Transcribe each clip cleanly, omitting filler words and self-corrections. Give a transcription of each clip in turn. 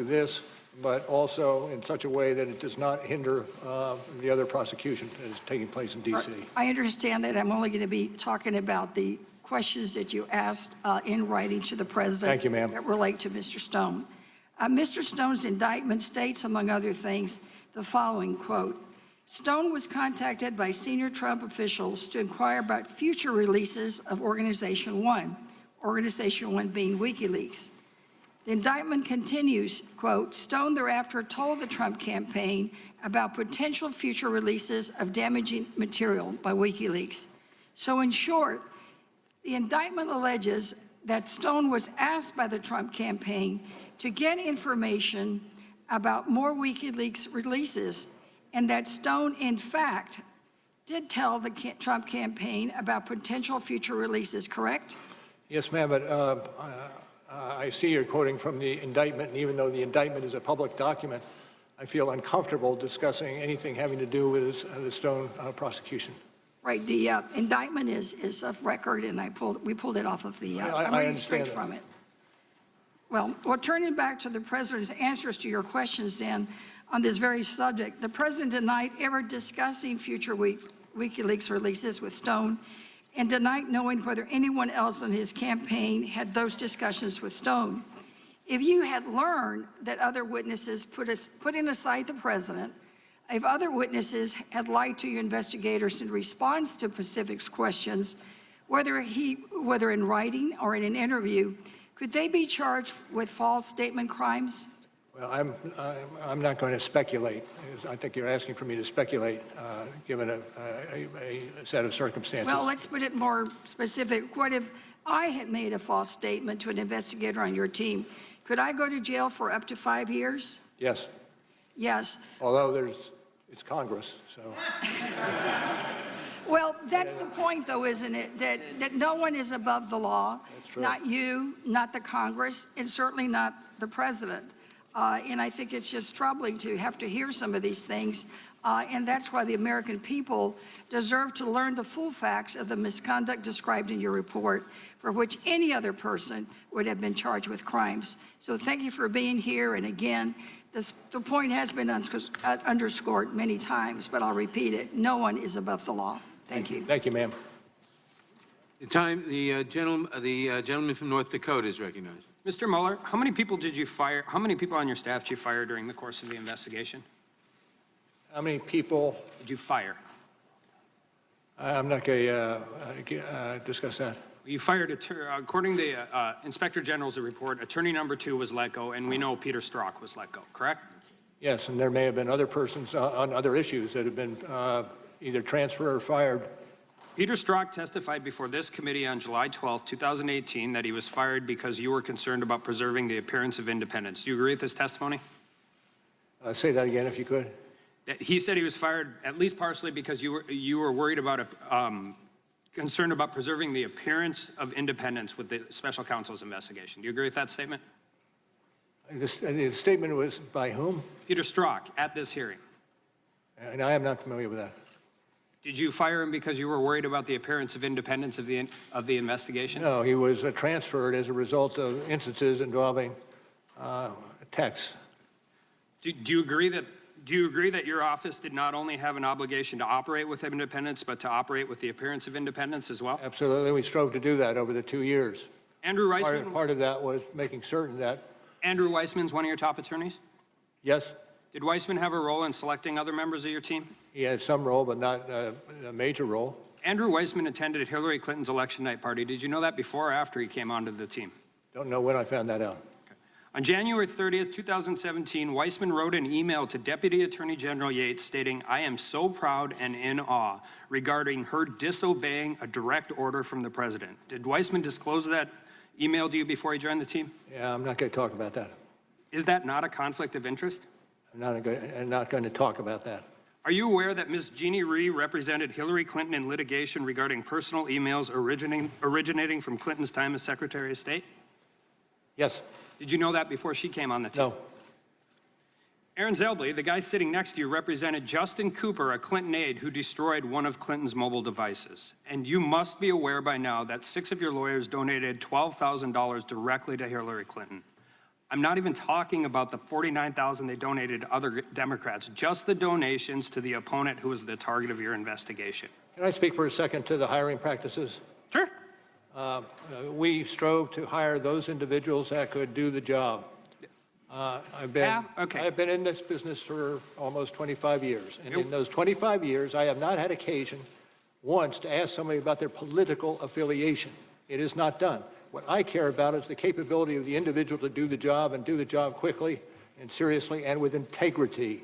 this, but also in such a way that it does not hinder the other prosecution that is taking place in D.C. I understand that. I'm only going to be talking about the questions that you asked in writing to the president. Thank you, ma'am. That relate to Mr. Stone. Mr. Stone's indictment states, among other things, the following, quote, Stone was contacted by senior Trump officials to inquire about future releases of Organization One being WikiLeaks. The indictment continues, quote, Stone thereafter told the Trump campaign about potential future releases of damaging material by WikiLeaks. So in short, the indictment alleges that Stone was asked by the Trump campaign to get information about more WikiLeaks releases, and that Stone, in fact, did tell the Trump campaign about potential future releases, correct? Yes, ma'am, but I see you're quoting from the indictment, and even though the indictment is a public document, I feel uncomfortable discussing anything having to do with the Stone prosecution. Right, the indictment is of record, and we pulled it off of the, I'm reading straight from it. Well, turning back to the president's answers to your questions then on this very subject, the president denied ever discussing future WikiLeaks releases with Stone and denied knowing whether anyone else on his campaign had those discussions with Stone. If you had learned that other witnesses, putting aside the president, if other witnesses had lied to you investigators in response to Pacific's questions, whether in writing or in an interview, could they be charged with false statement crimes? Well, I'm not going to speculate. I think you're asking for me to speculate, given a set of circumstances. Well, let's put it more specific. What if I had made a false statement to an investigator on your team? Could I go to jail for up to 5 years? Yes. Yes. Although it's Congress, so. Well, that's the point, though, isn't it? That no one is above the law. That's true. Not you, not the Congress, and certainly not the president. And I think it's just troubling to have to hear some of these things. And that's why the American people deserve to learn the full facts of the misconduct described in your report, for which any other person would have been charged with crimes. So thank you for being here. And again, the point has been underscored many times, but I'll repeat it. No one is above the law. Thank you. Thank you, ma'am. The gentleman from North Dakota is recognized. Mr. Mueller, how many people did you fire? How many people on your staff did you fire during the course of the investigation? How many people did you fire? I'm not going to discuss that. You fired, according to the Inspector General's report, attorney number 2 was let go, and we know Peter Strzok was let go, correct? Yes, and there may have been other persons on other issues that have been either transferred or fired. Peter Strzok testified before this committee on July 12, 2018, that he was fired because you were concerned about preserving the appearance of independence. Do you agree with this testimony? Say that again, if you could. He said he was fired at least partially because you were worried about concerned about preserving the appearance of independence with the special counsel's investigation. Do you agree with that statement? The statement was by whom? Peter Strzok at this hearing. And I am not familiar with that. Did you fire him because you were worried about the appearance of independence of the investigation? No, he was transferred as a result of instances involving texts. Do you agree that your office did not only have an obligation to operate with independence, but to operate with the appearance of independence as well? Absolutely. We strove to do that over the 2 years. Andrew Weissman? Part of that was making certain that... Andrew Weissman's one of your top attorneys? Yes. Did Weissman have a role in selecting other members of your team? He had some role, but not a major role. Andrew Weissman attended Hillary Clinton's election night party. Did you know that before or after he came onto the team? Don't know when I found that out. Okay. On January 30th, 2017, Weissman wrote an email to Deputy Attorney General Yates stating, "I am so proud and in awe," regarding her disobeying a direct order from the president. Did Weissman disclose that email to you before he joined the team? Yeah, I'm not going to talk about that. Is that not a conflict of interest? I'm not going to talk about that. Are you aware that Ms. Jeannie Rhee represented Hillary Clinton in litigation regarding personal emails originating from Clinton's time as Secretary of State? Yes. Did you know that before she came on the team? No. Aaron Zelbley, the guy sitting next to you, represented Justin Cooper, a Clinton aide who destroyed one of Clinton's mobile devices. And you must be aware by now that 6 of your lawyers donated $12,000 directly to Hillary Clinton. I'm not even talking about the $49,000 they donated to other Democrats, just the donations to the opponent who was the target of your investigation. Can I speak for a second to the hiring practices? Sure. We strove to hire those individuals that could do the job. I've been in this business for almost 25 years, and in those 25 years, I have not had occasion once to ask somebody about their political affiliation. It is not done. What I care about is the capability of the individual to do the job and do the job quickly and seriously and with integrity.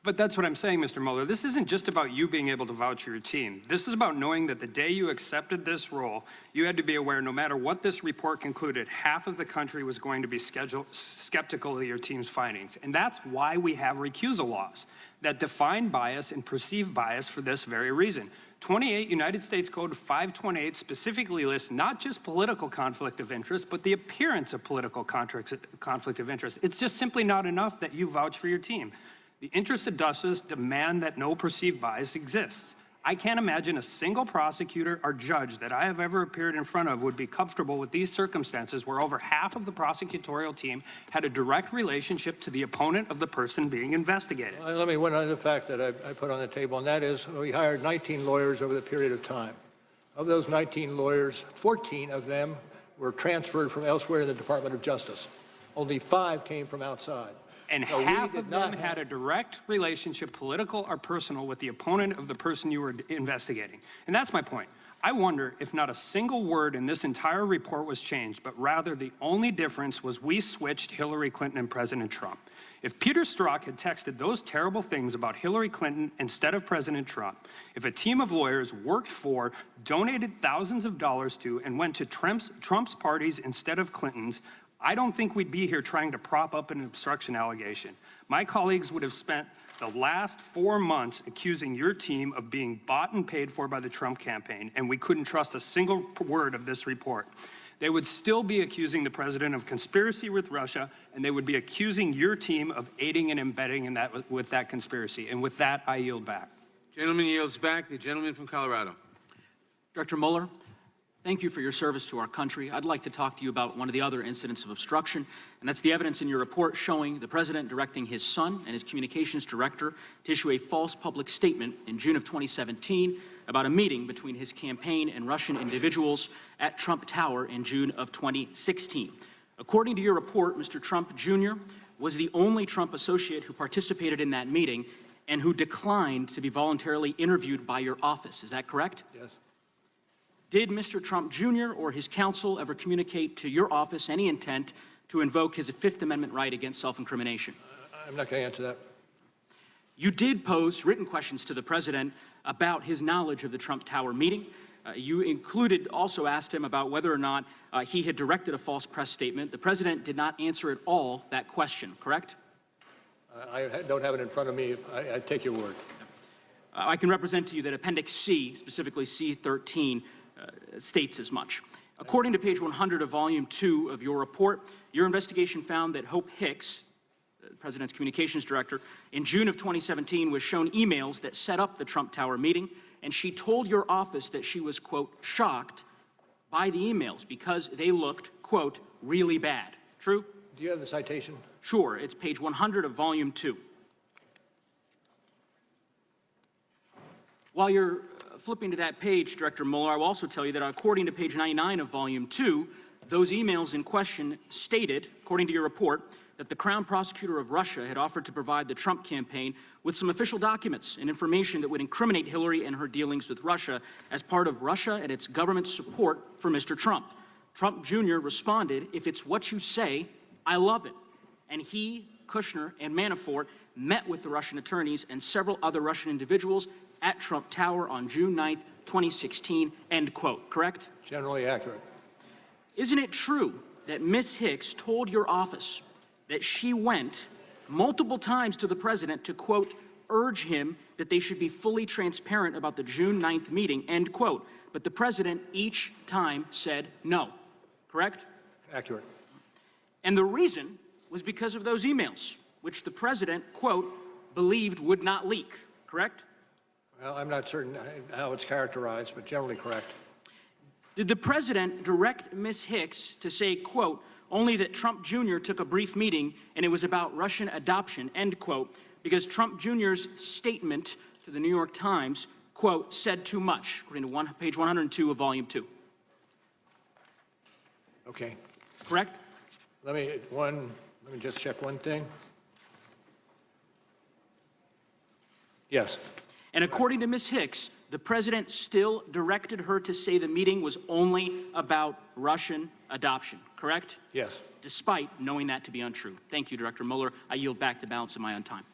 But that's what I'm saying, Mr. Mueller. This isn't just about you being able to vouch for your team. This is about knowing that the day you accepted this role, you had to be aware no matter what this report concluded, half of the country was going to be skeptical of your team's findings. And that's why we have recusal laws that define bias and perceive bias for this very reason. 28 United States Code 528 specifically lists not just political conflict of interest, but the appearance of political conflict of interest. It's just simply not enough that you vouch for your team. The interested justice demand that no perceived bias exists. I can't imagine a single prosecutor or judge that I have ever appeared in front of would be comfortable with these circumstances where over half of the prosecutorial team had a direct relationship to the opponent of the person being investigated. Let me one other fact that I put on the table, and that is we hired 19 lawyers over the period of time. Of those 19 lawyers, 14 of them were transferred from elsewhere in the Department of Justice. Only 5 came from outside. And so half of them had a direct relationship, political or personal, with the opponent of the person you were investigating. And that's my point. I wonder if not a single word in this entire report was changed, but rather the only difference was we switched Hillary Clinton and President Trump. If Peter Strzok had texted those terrible things about Hillary Clinton instead of President Trump, if a team of lawyers worked for, donated thousands of dollars to, and went to Trump's parties instead of Clinton's, I don't think we'd be here trying to prop up an obstruction allegation. My colleagues would have spent the last 4 months accusing your team of being bought and paid for by the Trump campaign, and we couldn't trust a single word of this report. They would still be accusing the president of conspiracy with Russia, and they would be accusing your team of aiding and abetting in that, with that conspiracy. And with that, I yield back. Gentleman yields back. The gentleman from Colorado. Director Mueller, thank you for your service to our country. I'd like to talk to you about one of the other incidents of obstruction, and that's the evidence in your report showing the president directing his son and his communications director to issue a false public statement in June of 2017 about a meeting between his campaign and Russian individuals at Trump Tower in June of 2016. According to your report, Mr. Trump Jr. was the only Trump associate who participated in that meeting and who declined to be voluntarily interviewed by your office. Is that correct? Yes. Did Mr. Trump Jr. or his counsel ever communicate to your office any intent to invoke his Fifth Amendment right against self-incrimination? I'm not going to answer that. You did pose written questions to the president about his knowledge of the Trump Tower meeting. You also asked him about whether or not he had directed a false press statement. The president did not answer at all that question, correct? I don't have it in front of me. I take your word. I can represent to you that Appendix C, specifically C13, states as much. According to page 100 of Volume 2 of your report, your investigation found that Hope Hicks, the president's communications director, in June of 2017 was shown emails that set up the Trump Tower meeting, and she told your office that she was, quote, shocked by the emails because they looked, quote, really bad. True? Do you have the citation? Sure. It's page 100 of Volume 2. While you're flipping to that page, Director Mueller, I will also tell you that according to page 99 of Volume 2, those emails in question stated, according to your report, that the Crown Prosecutor of Russia had offered to provide the Trump campaign with some official documents and information that would incriminate Hillary and her dealings with Russia as part of Russia and its government's support for Mr. Trump. Trump Jr. responded, if it's what you say, I love it. And he, Kushner, and Manafort met with the Russian attorneys and several other Russian individuals at Trump Tower on June 9th, 2016, end quote, correct? Generally accurate. Isn't it true that Ms. Hicks told your office that she went multiple times to the president to, quote, urge him that they should be fully transparent about the June 9th meeting, end quote, but the president each time said no, correct? Accurate. And the reason was because of those emails, which the president, quote, believed would not leak, correct? Well, I'm not certain how it's characterized, but generally correct. Did the president direct Ms. Hicks to say, quote, only that Trump Jr. took a brief meeting and it was about Russian adoption, end quote, because Trump Jr.'s statement to the New York Times, quote, said too much, according to page 102 of volume 2. Okay. Correct? Let me just check one thing. Yes. And according to Ms. Hicks, the president still directed her to say the meeting was only about Russian adoption, correct? Yes. Despite knowing that to be untrue. Thank you, Director Mueller. I yield back the balance of my own time.